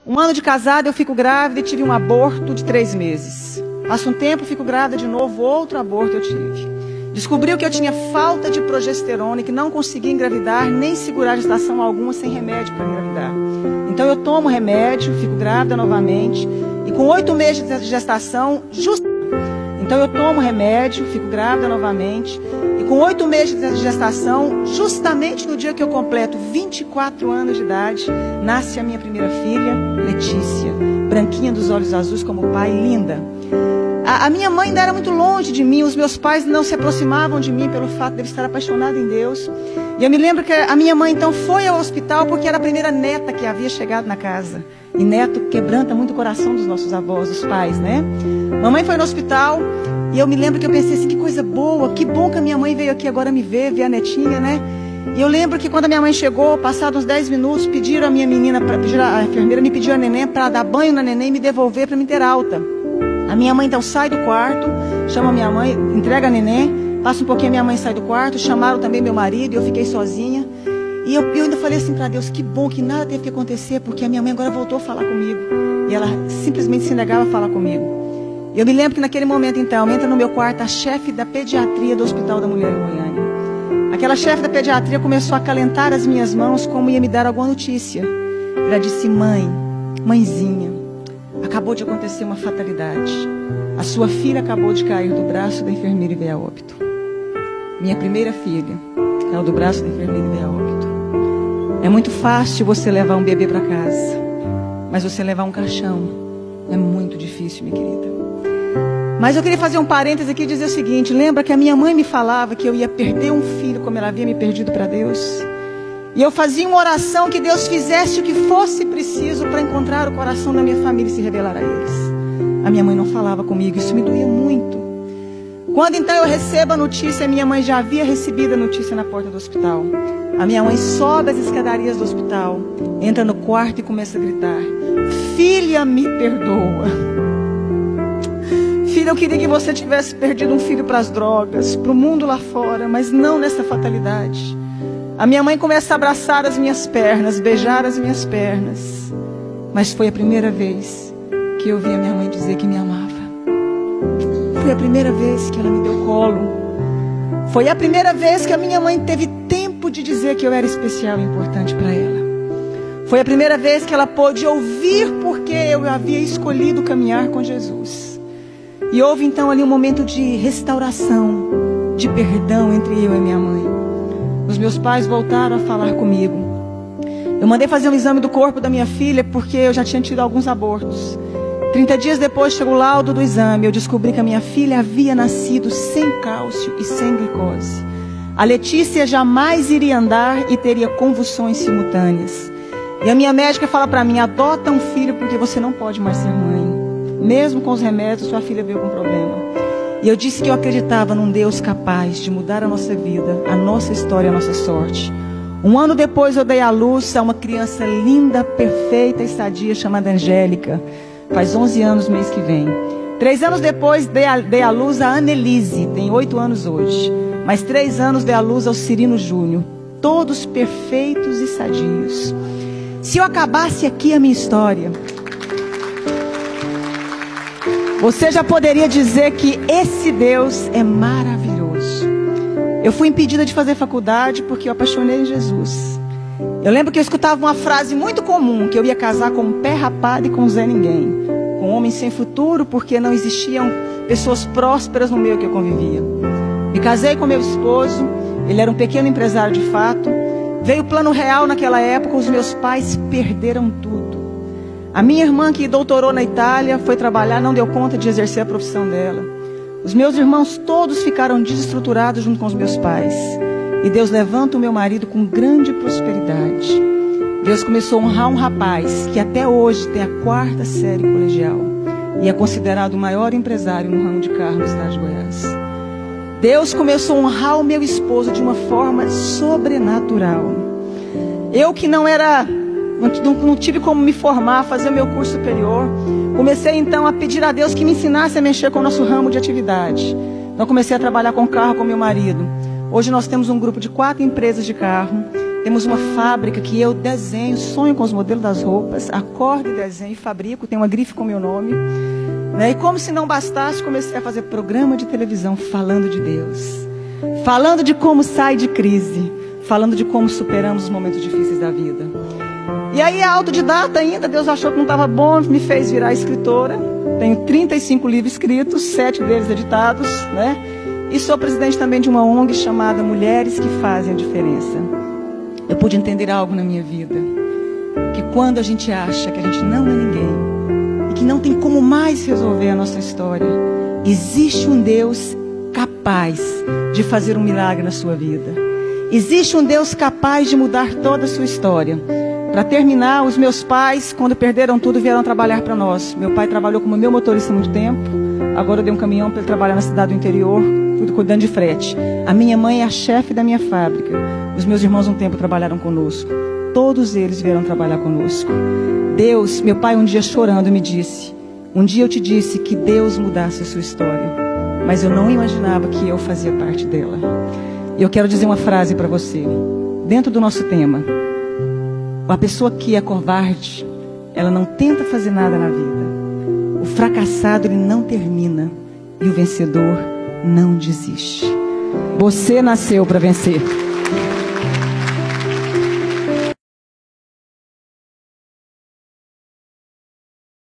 Um ano de casada, eu fico grávida e tive um aborto de 3 meses. Passa um tempo, fico grávida de novo, outro aborto eu tive. Descobriu que eu tinha falta de progesterona e que não conseguia engravidar, nem segurar gestação alguma sem remédio para engravidar. Então eu tomo remédio, fico grávida novamente. E com 8 meses de gestação, então eu tomo remédio, fico grávida novamente. E com 8 meses de gestação, justamente no dia que eu completo 24 anos de idade, nasce a minha primeira filha, Letícia. Branquinha dos olhos azuis como o pai, linda. A minha mãe ainda era muito longe de mim, os meus pais não se aproximavam de mim pelo fato de eu estar apaixonada em Deus. E eu me lembro que a minha mãe então foi ao hospital porque era a primeira neta que havia chegado na casa. E neto quebranta muito o coração dos nossos avós, dos pais, né? Mamãe foi no hospital e eu me lembro que eu pensei assim, que coisa boa, que bom que a minha mãe veio aqui agora me ver a netinha, né? E eu lembro que quando a minha mãe chegou, passados uns 10 minutos, pediram a minha menina, a enfermeira me pediu a neném para dar banho na neném e me devolver para me ter alta. A minha mãe então sai do quarto, chama a minha mãe, entrega a neném, passa um pouquinho, a minha mãe sai do quarto, chamaram também meu marido e eu fiquei sozinha. E eu ainda falei assim para Deus, que bom que nada teve que acontecer, porque a minha mãe agora voltou a falar comigo. E ela simplesmente se negava a falar comigo. Eu me lembro que naquele momento então, entra no meu quarto a chefe da pediatria do Hospital da Mulher em Goiânia. Aquela chefe da pediatria começou a acalentar as minhas mãos como ia me dar alguma notícia. Ela disse, mãezinha, acabou de acontecer uma fatalidade. A sua filha acabou de cair do braço da enfermeira e veio a óbito. Minha primeira filha caiu do braço da enfermeira e veio a óbito. É muito fácil você levar um bebê para casa, mas você levar um caixão é muito difícil, minha querida. Mas eu queria fazer um parêntese aqui e dizer o seguinte, lembra que a minha mãe me falava que eu ia perder um filho como ela havia me perdido para Deus? E eu fazia uma oração que Deus fizesse o que fosse preciso para encontrar o coração da minha família e se revelar a eles. A minha mãe não falava comigo, isso me doía muito. Quando então eu recebo a notícia, minha mãe já havia recebido a notícia na porta do hospital. A minha mãe sobe as escadarias do hospital, entra no quarto e começa a gritar, filha, me perdoa. Filha, eu queria que você tivesse perdido um filho para as drogas, para o mundo lá fora, mas não nessa fatalidade. A minha mãe começa a abraçar as minhas pernas, beijar as minhas pernas. Mas foi a primeira vez que eu ouvi a minha mãe dizer que me amava. Foi a primeira vez que ela me deu colo. Foi a primeira vez que a minha mãe teve tempo de dizer que eu era especial e importante para ela. Foi a primeira vez que ela pôde ouvir porque eu havia escolhido caminhar com Jesus. E houve então ali um momento de restauração, de perdão entre eu e minha mãe. Os meus pais voltaram a falar comigo. Eu mandei fazer um exame do corpo da minha filha porque eu já tinha tido alguns abortos. 30 dias depois chegou o laudo do exame. Eu descobri que a minha filha havia nascido sem cálcio e sem glicose. A Letícia jamais iria andar e teria convulsões simultâneas. E a minha médica fala para mim, adota um filho porque você não pode mais ser mãe. Mesmo com os remédios, sua filha veio com problema. E eu disse que eu acreditava num Deus capaz de mudar a nossa vida, a nossa história, a nossa sorte. Um ano depois eu dei à luz a uma criança linda, perfeita e sadia chamada Angélica. Faz 11 anos mês que vem. 3 anos depois dei à luz a Annelise, tem 8 anos hoje. Mais 3 anos dei à luz ao Cirino Júnior. Todos perfeitos e sadios. Se eu acabasse aqui a minha história, você já poderia dizer que esse Deus é maravilhoso. Eu fui impedida de fazer faculdade porque eu apaixonei em Jesus. Eu lembro que eu escutava uma frase muito comum, que eu ia casar com um pé rapado e com um Zé Ninguém. Com um homem sem futuro, porque não existiam pessoas prósperas no meio que eu convivia. Me casei com meu esposo, ele era um pequeno empresário de fato. Veio o plano real naquela época, os meus pais perderam tudo. A minha irmã, que doutorou na Itália, foi trabalhar, não deu conta de exercer a profissão dela. Os meus irmãos todos ficaram desestruturados junto com os meus pais. E Deus levanta o meu marido com grande prosperidade. Deus começou a honrar um rapaz que até hoje tem a 4ª série colegial. E é considerado o maior empresário no ramo de carro no estado de Goiás. Deus começou a honrar o meu esposo de uma forma sobrenatural. Eu que não tive como me formar, fazer o meu curso superior. Comecei então a pedir a Deus que me ensinasse a mexer com o nosso ramo de atividade. Então comecei a trabalhar com carro com meu marido. Hoje nós temos um grupo de 4 empresas de carro. Temos uma fábrica que eu desenho, sonho com os modelos das roupas, acordo e desenho, fabrico, tem uma grife com meu nome. E como se não bastasse, comecei a fazer programa de televisão falando de Deus. Falando de como sai de crise. Falando de como superamos os momentos difíceis da vida. E aí, autodidata ainda, Deus achou que não estava bom, me fez virar escritora. Tenho 35 livros escritos, 7 deles editados, E sou presidente também de uma ONG chamada Mulheres que Fazem a Diferença. Eu pude entender algo na minha vida. Que quando a gente acha que a gente não é ninguém, e que não tem como mais resolver a nossa história, existe um Deus capaz de fazer um milagre na sua vida. Existe um Deus capaz de mudar toda a sua história. Para terminar, os meus pais, quando perderam tudo, vieram trabalhar para nós. Meu pai trabalhou como meu motorista há muito tempo. Agora eu dei um caminhão para ele trabalhar na cidade do interior, cuidando de frete. A minha mãe é a chefe da minha fábrica. Os meus irmãos um tempo trabalharam conosco. Todos eles vieram trabalhar conosco. Deus, meu pai um dia chorando me disse, um dia eu te disse que Deus mudasse a sua história, mas eu não imaginava que eu fazia parte dela. E eu quero dizer uma frase para você, dentro do nosso tema. A pessoa que é covarde, ela não tenta fazer nada na vida. O fracassado, ele não termina. E o vencedor não desiste. Você nasceu para vencer.